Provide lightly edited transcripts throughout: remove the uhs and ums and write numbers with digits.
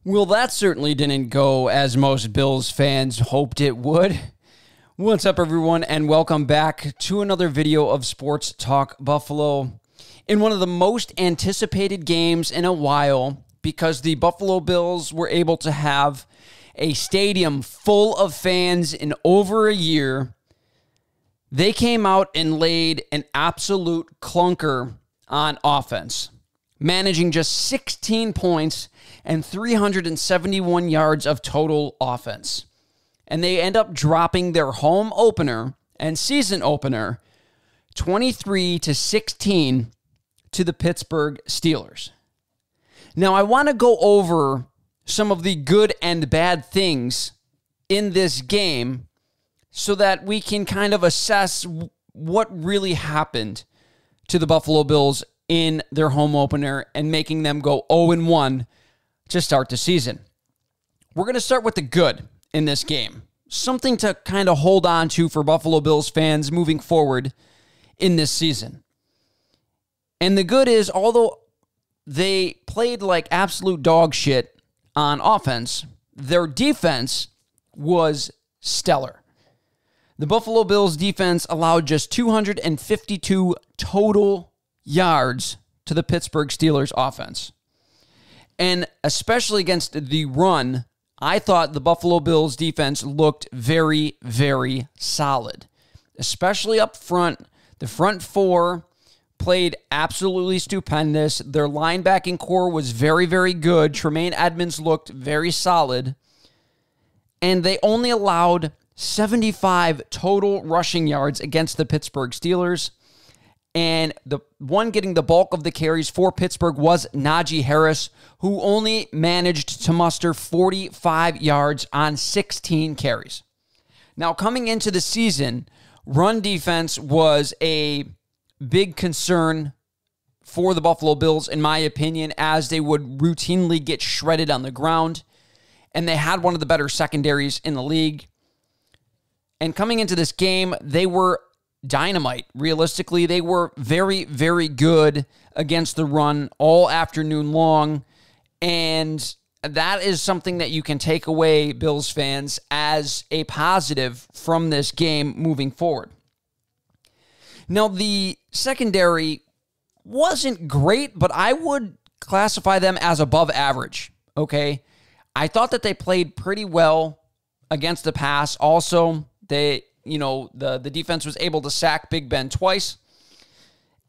Well, that certainly didn't go as most Bills fans hoped it would. What's up, everyone, and welcome back to another video of Sports Talk Buffalo. In one of the most anticipated games in a while, because the Buffalo Bills were able to have a stadium full of fans in over a year, they came out and laid an absolute clunker on offense, managing just 16 points and 371 yards of total offense. And they end up dropping their home opener and season opener 23-16 to the Pittsburgh Steelers. Now, I want to go over some of the good and bad things in this game so that we can kind of assess what really happened to the Buffalo Bills in their home opener and making them go 0-1 to start the season. We're going to start with the good in this game. Something to kind of hold on to for Buffalo Bills fans moving forward in this season. And the good is, although they played like absolute dog shit on offense, their defense was stellar. The Buffalo Bills defense allowed just 252 total yards to the Pittsburgh Steelers offense. And especially against the run, I thought the Buffalo Bills defense looked very, very solid. Especially up front. The front four played absolutely stupendous. Their linebacking core was very, very good. Tremaine Edmonds looked very solid. And they only allowed 75 total rushing yards against the Pittsburgh Steelers. And the one getting the bulk of the carries for Pittsburgh was Najee Harris, who only managed to muster 45 yards on 16 carries. Now, coming into the season, run defense was a big concern for the Buffalo Bills, in my opinion, as they would routinely get shredded on the ground. And they had one of the better secondaries in the league. And coming into this game, they were dynamite. Realistically, they were very, very good against the run all afternoon long. And that is something that you can take away, Bills fans, as a positive from this game moving forward. Now, the secondary wasn't great, but I would classify them as above average, okay? I thought that they played pretty well against the pass. Also, the defense was able to sack Big Ben twice.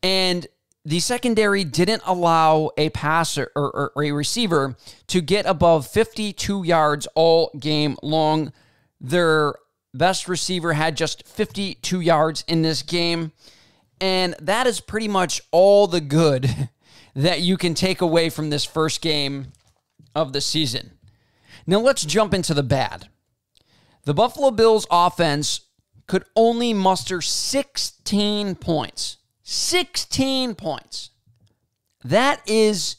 And the secondary didn't allow a passer or a receiver to get above 52 yards all game long. Their best receiver had just 52 yards in this game. And that is pretty much all the good that you can take away from this first game of the season. Now let's jump into the bad. The Buffalo Bills offense could only muster 16 points. 16 points. That is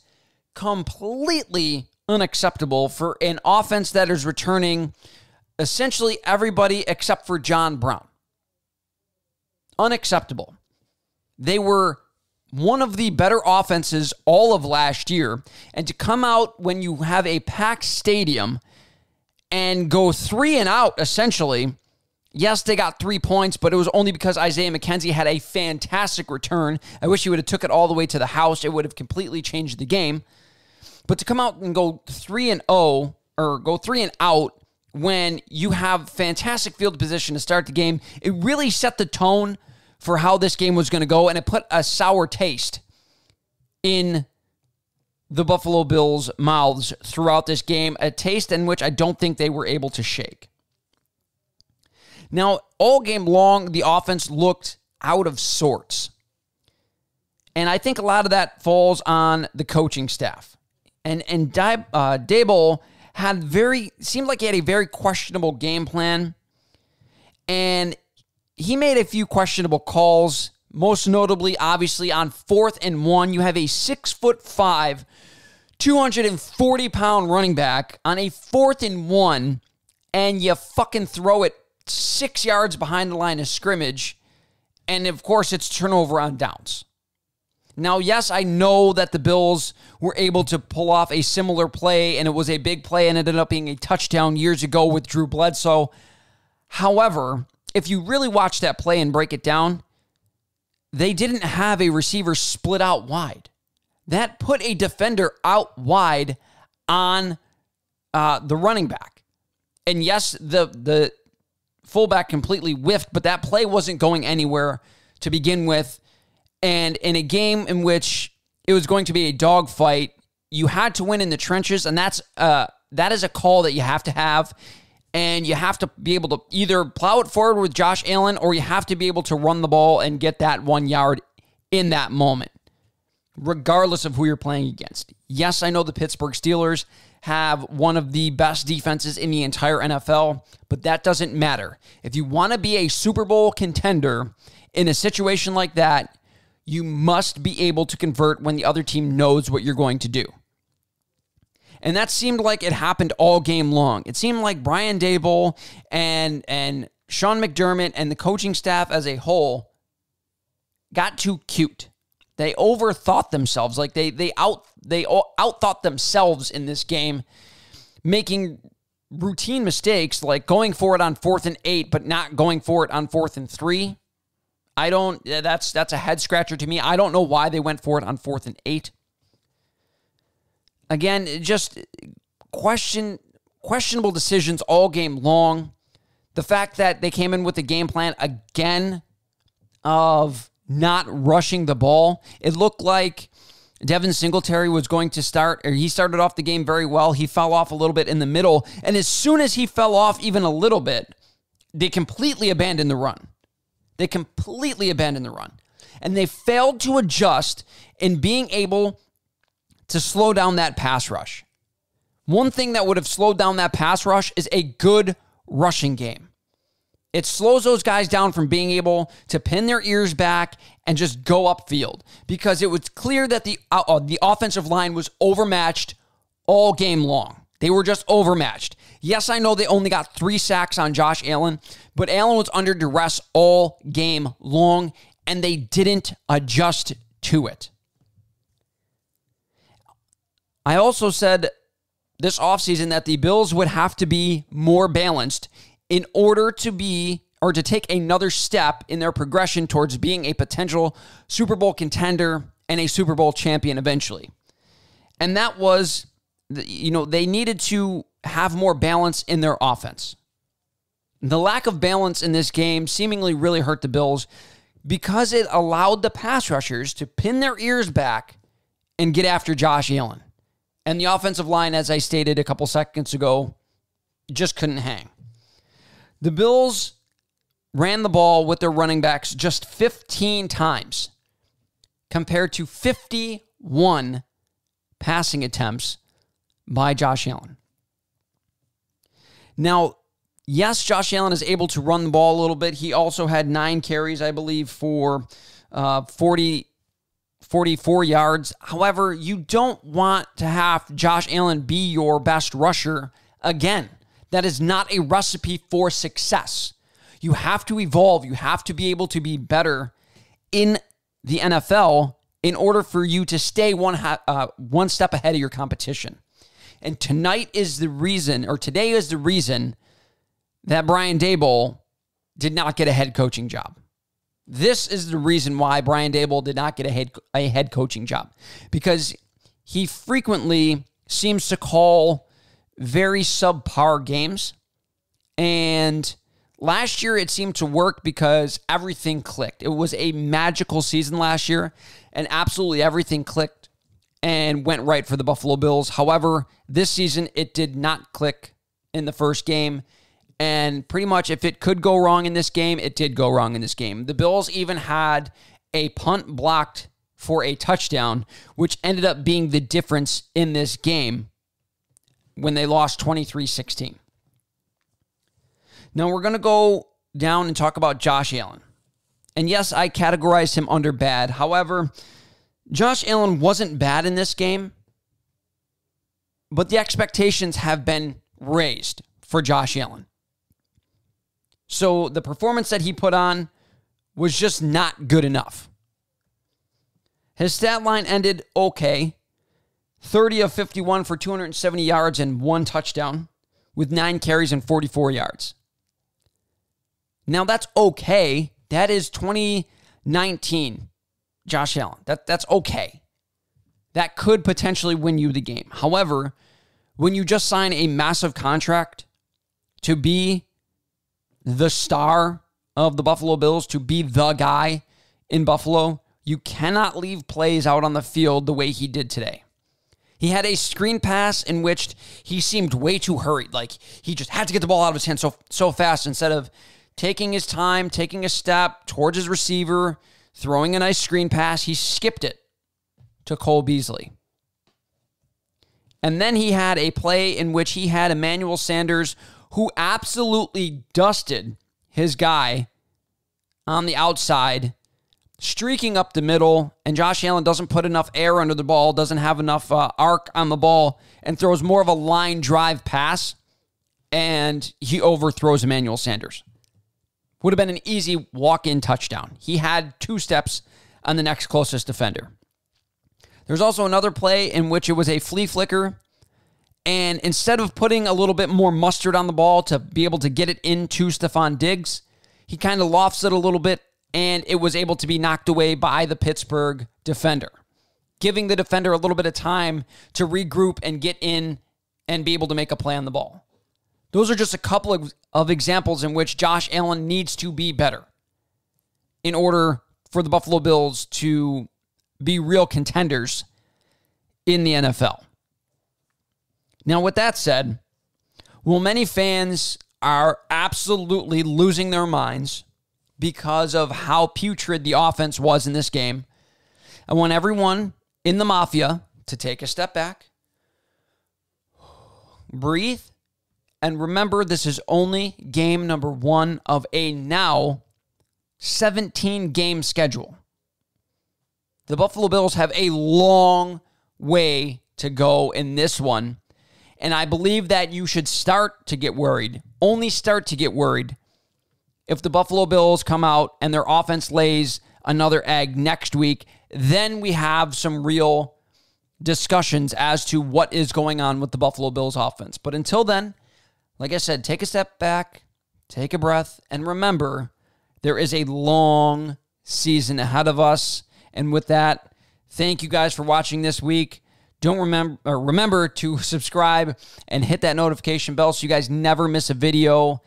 completely unacceptable for an offense that is returning essentially everybody except for John Brown. Unacceptable. They were one of the better offenses all of last year, and to come out when you have a packed stadium and go 3 and out, essentially. Yes, they got 3 points, but it was only because Isaiah McKenzie had a fantastic return. I wish he would have took it all the way to the house. It would have completely changed the game. But to come out and go 3-0, or go 3 and out when you have fantastic field position to start the game, it really set the tone for how this game was going to go, and it put a sour taste in the Buffalo Bills' mouths throughout this game, a taste in which I don't think they were able to shake. Now, all game long, the offense looked out of sorts. And I think a lot of that falls on the coaching staff. And Daboll seemed like he had a very questionable game plan. And he made a few questionable calls, most notably, obviously, on 4th and 1. You have a 6'5", 240-pound running back on a 4th and 1, and you fucking throw it 6 yards behind the line of scrimmage, and of course, it's turnover on downs. Now, yes, I know that the Bills were able to pull off a similar play, and it was a big play and ended up being a touchdown years ago with Drew Bledsoe. However, if you really watch that play and break it down, they didn't have a receiver split out wide. That put a defender out wide on the running back. And yes, the fullback completely whiffed, but that play wasn't going anywhere to begin with. And in a game in which it was going to be a dogfight, you had to win in the trenches, and that is a call that you have to have. And you have to be able to either plow it forward with Josh Allen, or you have to be able to run the ball and get that 1 yard in that moment, regardless of who you're playing against. Yes, I know the Pittsburgh Steelers have one of the best defenses in the entire NFL, but that doesn't matter. If you want to be a Super Bowl contender in a situation like that, you must be able to convert when the other team knows what you're going to do. And that seemed like it happened all game long. It seemed like Brian Daboll and Sean McDermott and the coaching staff as a whole got too cute. They overthought themselves. Like they outthought themselves in this game, making routine mistakes like going for it on 4th and 8, but not going for it on 4th and 3. That's a head scratcher to me. I don't know why they went for it on 4th and 8. Again, just questionable decisions all game long. The fact that they came in with the game plan again of not rushing the ball. It looked like Devin Singletary was going to start, or he started off the game very well. He fell off a little bit in the middle, and as soon as he fell off even a little bit, they completely abandoned the run. And they failed to adjust in being able to slow down that pass rush. One thing that would have slowed down that pass rush is a good rushing game. It slows those guys down from being able to pin their ears back and just go upfield, because it was clear that the offensive line was overmatched all game long. They were just overmatched. Yes, I know they only got 3 sacks on Josh Allen, but Allen was under duress all game long, and they didn't adjust to it. I also said this offseason that the Bills would have to be more balanced in order to take another step in their progression towards being a potential Super Bowl contender and a Super Bowl champion eventually. And that was, they needed to have more balance in their offense. The lack of balance in this game seemingly really hurt the Bills because it allowed the pass rushers to pin their ears back and get after Josh Allen. And the offensive line, as I stated a couple seconds ago, just couldn't hang. The Bills ran the ball with their running backs just 15 times compared to 51 passing attempts by Josh Allen. Now, yes, Josh Allen is able to run the ball a little bit. He also had 9 carries, I believe, for 44 yards. However, you don't want to have Josh Allen be your best rusher again. That is not a recipe for success. You have to evolve. You have to be able to be better in the NFL in order for you to stay one step ahead of your competition. And today is the reason that Brian Daboll did not get a head coaching job. This is the reason why Brian Daboll did not get a head coaching job, because he frequently seems to call very subpar games. And last year it seemed to work because everything clicked. It was a magical season last year, and absolutely everything clicked and went right for the Buffalo Bills. However, this season it did not click in the first game. And pretty much if it could go wrong in this game, it did go wrong in this game. The Bills even had a punt blocked for a touchdown, which ended up being the difference in this game when they lost 23-16. Now we're going to go down and talk about Josh Allen. And yes, I categorized him under bad. However, Josh Allen wasn't bad in this game, but the expectations have been raised for Josh Allen. So the performance that he put on was just not good enough. His stat line ended okay. 30 of 51 for 270 yards and 1 touchdown with 9 carries and 44 yards. Now that's okay. That is 2019 Josh Allen. That's okay. That could potentially win you the game. However, when you just sign a massive contract to be the star of the Buffalo Bills, to be the guy in Buffalo, you cannot leave plays out on the field the way he did today. He had a screen pass in which he seemed way too hurried. Like he just had to get the ball out of his hand so fast instead of taking his time, taking a step towards his receiver, throwing a nice screen pass. He skipped it to Cole Beasley. And then he had a play in which he had Emmanuel Sanders, who absolutely dusted his guy on the outside, streaking up the middle, and Josh Allen doesn't put enough air under the ball, doesn't have enough arc on the ball, and throws more of a line drive pass, and he overthrows Emmanuel Sanders. Would have been an easy walk-in touchdown. He had 2 steps on the next closest defender. There's also another play in which it was a flea flicker, and instead of putting a little bit more mustard on the ball to be able to get it into Stephon Diggs, he kind of lofts it a little bit, and it was able to be knocked away by the Pittsburgh defender, giving the defender a little bit of time to regroup and get in and be able to make a play on the ball. Those are just a couple of examples in which Josh Allen needs to be better in order for the Buffalo Bills to be real contenders in the NFL. Now, with that said, while many fans are absolutely losing their minds because of how putrid the offense was in this game, I want everyone in the Mafia to take a step back, breathe, and remember this is only game number 1 of a now 17-game schedule. The Buffalo Bills have a long way to go in this one, and I believe that you should start to get worried, only start to get worried, if the Buffalo Bills come out and their offense lays another egg next week. Then we have some real discussions as to what is going on with the Buffalo Bills offense. But until then, like I said, take a step back, take a breath, and remember, there is a long season ahead of us. And with that, thank you guys for watching this week. Remember to subscribe and hit that notification bell so you guys never miss a video.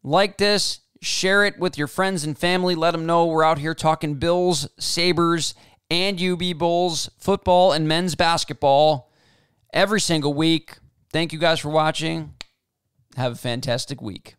Like this, share it with your friends and family. Let them know we're out here talking Bills, Sabres, and UB Bulls, football and men's basketball every single week. Thank you guys for watching. Have a fantastic week.